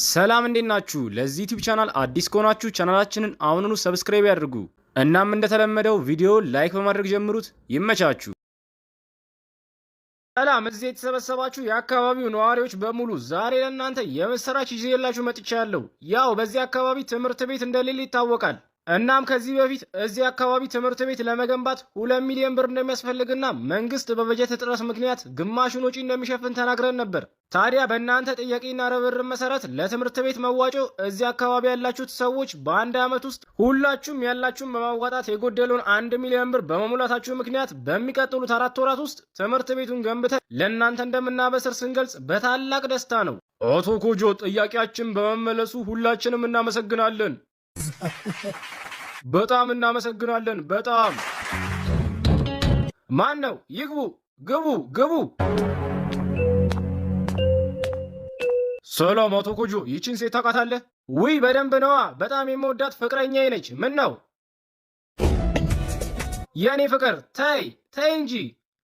ሰላም እንዴት ናችሁ? ለዚህ ዩቲዩብ ቻናል አዲስ ከሆናችሁ ቻናላችንን አሁኑኑ ሰብስክራይብ ያድርጉ። እናም እንደተለመደው ቪዲዮ ላይክ በማድረግ ጀምሩት። ይመቻችሁ። ሰላም እዚህ የተሰበሰባችሁ የአካባቢው ነዋሪዎች በሙሉ ዛሬ ለእናንተ የምስራች ይዤላችሁ መጥቻለሁ። ያው በዚህ አካባቢ ትምህርት ቤት እንደሌለ ይታወቃል። እናም ከዚህ በፊት እዚህ አካባቢ ትምህርት ቤት ለመገንባት 2 ሚሊዮን ብር እንደሚያስፈልግና መንግስት በበጀት እጥረት ምክንያት ግማሹን ወጪ እንደሚሸፍን ተናግረን ነበር። ታዲያ በእናንተ ጥያቄና ርብርብ መሰረት ለትምህርት ቤት መዋጮ እዚህ አካባቢ ያላችሁት ሰዎች በአንድ ዓመት ውስጥ ሁላችሁም ያላችሁን በማዋጣት የጎደለውን 1 ሚሊዮን ብር በመሙላታችሁ ምክንያት በሚቀጥሉት 4 ወራት ውስጥ ትምህርት ቤቱን ገንብተን ለእናንተ እንደምናበስር ስንገልጽ በታላቅ ደስታ ነው። አቶ ኮጆ ጥያቄያችን በመመለሱ ሁላችንም እናመሰግናለን። በጣም እናመሰግናለን። በጣም ማን ነው? ይግቡ፣ ግቡ። ሰላም አቶ ኮጆ፣ ይቺን ሴት ታውቃታለህ? ውይ በደንብ ነዋ። በጣም የምወዳት ፍቅረኛዬ ነች። ምን ነው? የኔ ፍቅር ተይ እንጂ።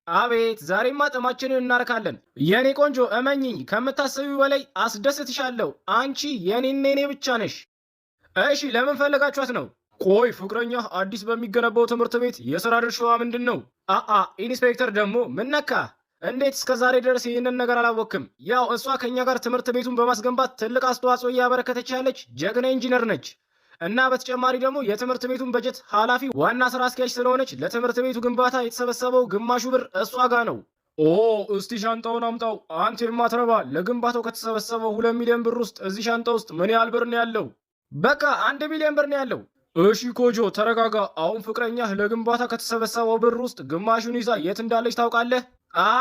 አቤት ዛሬማ ጥማችንን እናርካለን። የኔ ቆንጆ እመኝኝ፣ ከምታስቢው በላይ አስደስትሻለሁ። አንቺ የኔ ብቻ ነሽ። እሺ ለምን ፈለጋችኋት ነው? ቆይ ፍቅረኛ አዲስ በሚገነባው ትምህርት ቤት የሥራ ድርሻዋ ምንድን ነው? ኢንስፔክተር ደግሞ ምን ነካ? እንዴት እስከ ዛሬ ድረስ ይህንን ነገር አላወቅም? ያው እሷ ከኛ ጋር ትምህርት ቤቱን በማስገንባት ትልቅ አስተዋጽኦ እያበረከተች ያለች ጀግና ኢንጂነር ነች። እና በተጨማሪ ደግሞ የትምህርት ቤቱን በጀት ኃላፊ ዋና ስራ አስኪያጅ ስለሆነች ለትምህርት ቤቱ ግንባታ የተሰበሰበው ግማሹ ብር እሷ ጋ ነው። እስቲ ሻንጣውን አምጣው። አንተ የማትረባ፣ ለግንባታው ከተሰበሰበው 2 ሚሊዮን ብር ውስጥ እዚህ ሻንጣ ውስጥ ምን ያህል ብር ነው ያለው? በቃ 1 ሚሊዮን ብር ነው ያለው። እሺ ኮጆ ተረጋጋ። አሁን ፍቅረኛህ ለግንባታ ከተሰበሰበው ብር ውስጥ ግማሹን ይዛ የት እንዳለች ታውቃለህ?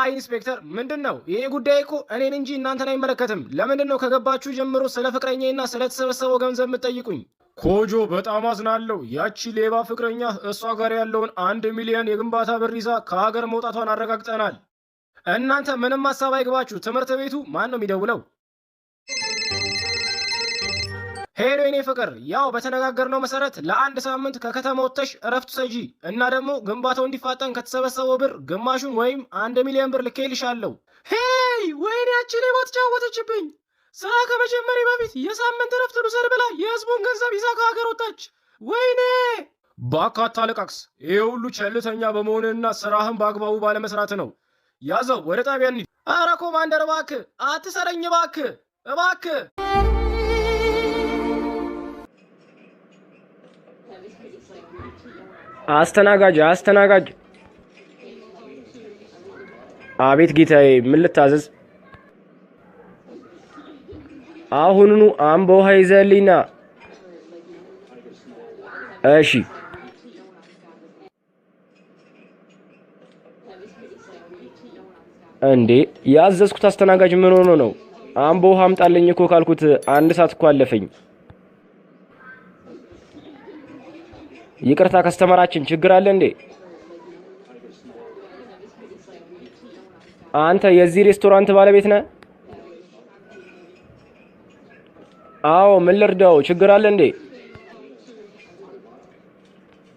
ኢንስፔክተር ምንድን ነው ይሄ ጉዳይ? እኮ እኔን እንጂ እናንተን አይመለከትም። ለምንድን ነው ከገባችሁ ጀምሮ ስለ ፍቅረኛዬና ስለተሰበሰበው ገንዘብ የምትጠይቁኝ? ኮጆ በጣም አዝናለሁ። ያቺ ሌባ ፍቅረኛህ እሷ ጋር ያለውን 1 ሚሊዮን የግንባታ ብር ይዛ ከሀገር መውጣቷን አረጋግጠናል። እናንተ ምንም ሀሳብ አይግባችሁ። ትምህርት ቤቱ ማን ነው የሚደውለው? ሄሎ የኔ ፍቅር፣ ያው በተነጋገርነው መሰረት ለ1 ሳምንት ከከተማ ወጥተሽ እረፍት ሰጂ እና ደግሞ ግንባታው እንዲፋጠን ከተሰበሰበው ብር ግማሹን ወይም 1 ሚሊዮን ብር ልኬልሻለሁ። ሄይ ወይኔ ያቺ ሌባ ተጫወተችብኝ። ስራ ከመጀመሪ በፊት የሳምንት እረፍት ልውሰድ ብላ የህዝቡን ገንዘብ ይዛ ከሀገር ወጣች። ወይኔ እባክህ አታለቃቅስ። ይሄ ሁሉ ቸልተኛ በመሆንና ስራህን በአግባቡ ባለመስራት ነው። ያዘው ወደ ጣቢያ እንሂድ። ኧረ ኮማንደር እባክህ አትሰረኝ እባክህ። አስተናጋጅ። አቤት ጌታዬ፣ ምን ልታዘዝ? አሁኑኑ አምቦ ውሃ ይዘህልኝና። እሺ። እንዴ ያዘዝኩት አስተናጋጅ ምን ሆኖ ነው? አምቦ ውሃ አምጣልኝ እኮ ካልኩት 1 ሰዓት እኮ አለፈኝ። ይቅርታ ከስተመራችን፣ ችግር አለ እንዴ? አንተ የዚህ ሬስቶራንት ባለቤት ነህ? አዎ ምን ልርዳው? ችግር አለ እንዴ?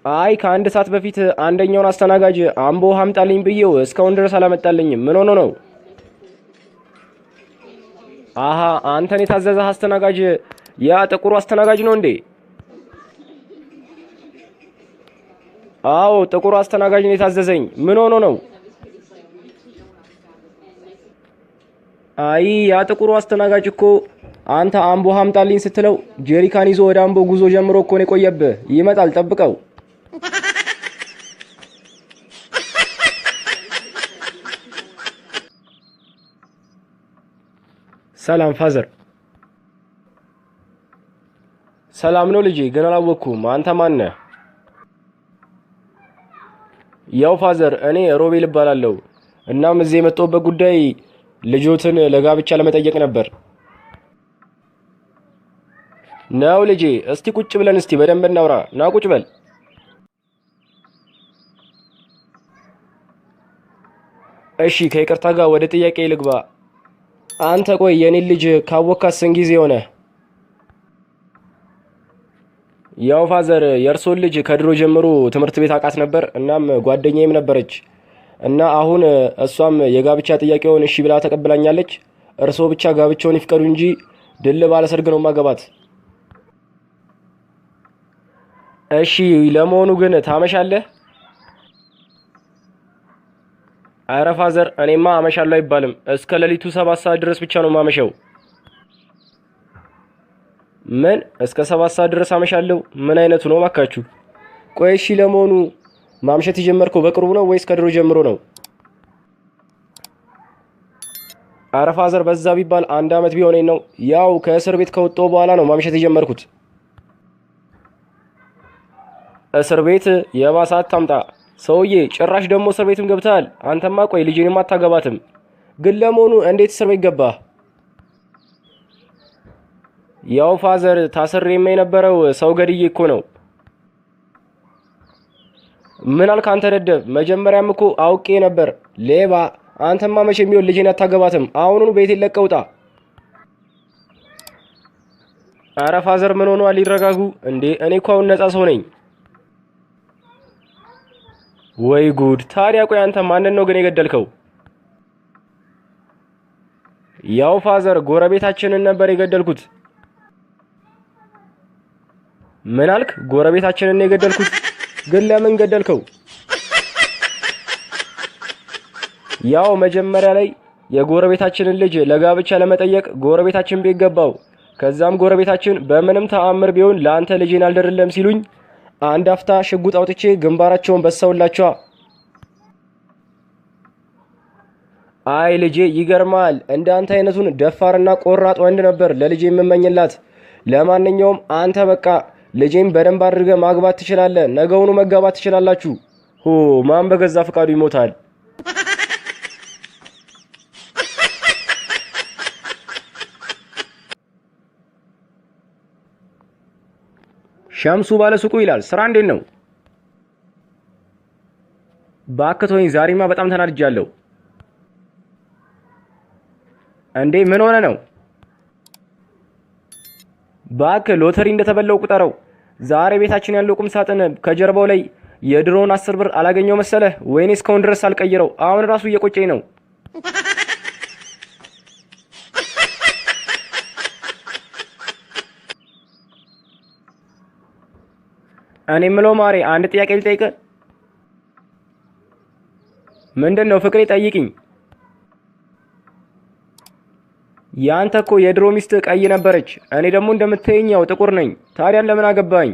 አይ ከ1 ሰዓት በፊት አንደኛውን አስተናጋጅ አምቦ ውሃ አምጣልኝ ብዬው እስካሁን ድረስ አላመጣልኝም። ምን ሆኖ ነው? አንተን የታዘዘህ አስተናጋጅ ያ ጥቁሩ አስተናጋጅ ነው እንዴ? አዎ ጥቁሩ አስተናጋጅ ነው የታዘዘኝ። ምን ሆኖ ነው? አይ ያ ጥቁሩ አስተናጋጅ እኮ አንተ አምቦ ውሃ አምጣልኝ ስትለው ጄሪካን ይዞ ወደ አምቦ ጉዞ ጀምሮ እኮ ነው የቆየብህ። ይመጣል፣ ጠብቀው። ሰላም ፋዘር። ሰላም ነው ልጄ፣ ግን አላወቅኩም። አንተ ማን ነህ? ያው ፋዘር እኔ ሮቤል እባላለሁ። እናም እዚህ የመጣሁበት ጉዳይ ልጆትን ለጋብቻ ለመጠየቅ ነበር። ነው ልጄ? እስቲ ቁጭ ብለን በደንብ እናውራ። ና ቁጭ በል። እሺ ከይቅርታ ጋር ወደ ጥያቄ ልግባ። አንተ ቆይ የኔን ልጅ ካወካት ስንት ጊዜ ሆነ? ያው ፋዘር የእርሶን ልጅ ከድሮ ጀምሮ ትምህርት ቤት አውቃት ነበር። እናም ጓደኛዬም ነበረች እና አሁን እሷም የጋብቻ ጥያቄውን እሺ ብላ ተቀብላኛለች። እርሶ ብቻ ጋብቻውን ይፍቀዱ እንጂ ድል ባለ ሰርግ ነው ማገባት። እሺ ለመሆኑ ግን ታመሻለህ? ኧረ ፋዘር እኔማ አመሻለሁ አይባልም። እስከ ሌሊቱ 7 ሰዓት ድረስ ብቻ ነው ማመሸው። ምን እስከ 7 ሰዓት ድረስ አመሻለሁ? ምን አይነቱ ነው ባካችሁ? ቆይ እሺ ለመሆኑ ማምሸት የጀመርከው በቅርቡ ነው ወይስ ከድሮ ጀምሮ ነው? ኧረ ፋዘር በዛ ቢባል 1 አመት ቢሆነኝ ነው። ያው ከእስር ቤት ከወጣሁ በኋላ ነው ማምሸት የጀመርኩት። እስር ቤት የባሰ አታምጣ ሰውዬ፣ ጭራሽ ደግሞ እስር ቤትም ገብተሃል። አንተማ ቆይ ልጄንም አታገባትም። ግን ለመሆኑ እንዴት እስር ቤት ገባህ? ያው ፋዘር ታስሬማ የነበረው ሰው ገድዬ እኮ ነው። ምን አልክ አንተ ደደብ? መጀመሪያም እኮ አውቄ ነበር ሌባ። አንተማ መቼም ቢሆን ልጄን አታገባትም። አሁኑኑ ቤቴን ለቀህ ውጣ። ኧረ ፋዘር ምን ሆነዋል? ይረጋጉ እንዴ! እኔ እኮ አሁን ነፃ ሰው ነኝ። ወይ ጉድ! ታዲያ ቆይ አንተ ማንን ነው ግን የገደልከው? ያው ፋዘር ጎረቤታችንን ነበር የገደልኩት። ምን አልክ? ጎረቤታችንን የገደልኩት? ግን ለምን ገደልከው? ያው መጀመሪያ ላይ የጎረቤታችንን ልጅ ለጋብቻ ለመጠየቅ ጎረቤታችን ቤት ገባው። ከዛም ጎረቤታችን በምንም ተአምር ቢሆን ለአንተ ልጄን አልደርለም ሲሉኝ አንድ አፍታ ሽጉጥ አውጥቼ ግንባራቸውን በሳውላቸው። አይ ልጄ ይገርማል። እንዳንተ አይነቱን ደፋርና ቆራጥ ወንድ ነበር ለልጄ የምመኝላት። ለማንኛውም አንተ በቃ ልጄን በደንብ አድርገህ ማግባት ትችላለህ። ነገውኑ መጋባት ትችላላችሁ። ማን በገዛ ፈቃዱ ይሞታል? ሸምሱ ባለሱቁ ይላል። ስራ እንዴት ነው? ባክቶኝ ዛሬማ በጣም ተናድጃለሁ። እንዴ ምን ሆነ ነው? ባክ ሎተሪ እንደተበላው ቁጠረው። ዛሬ ቤታችን ያለው ቁም ሳጥን ከጀርባው ላይ የድሮውን 10 ብር አላገኘው መሰለህ? ወይኔ እስካሁን ድረስ አልቀይረው። አሁን ራሱ እየቆጨኝ ነው። እኔ የምለው ማሬ አንድ ጥያቄ ልጠይቅህ። ምንድነው ፍቅሬ? ጠይቅኝ። ያንተ እኮ የድሮ ሚስት ቀይ ነበረች፣ እኔ ደግሞ እንደምትይኝ ያው ጥቁር ነኝ። ታዲያ ለምን አገባኝ?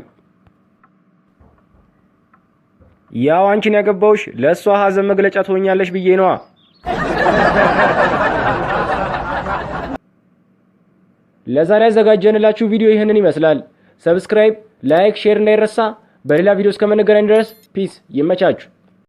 ያው አንቺን ያገባውሽ ለሷ ሀዘን መግለጫ ትሆኛለሽ ብዬ ነዋ። ለዛሬ ያዘጋጀንላችሁ ቪዲዮ ይህንን ይመስላል። ሰብስክራይብ፣ ላይክ፣ ሼር እንዳይረሳ። በሌላ ቪዲዮ እስከምንገናኝ ድረስ ፒስ። ይመቻችሁ።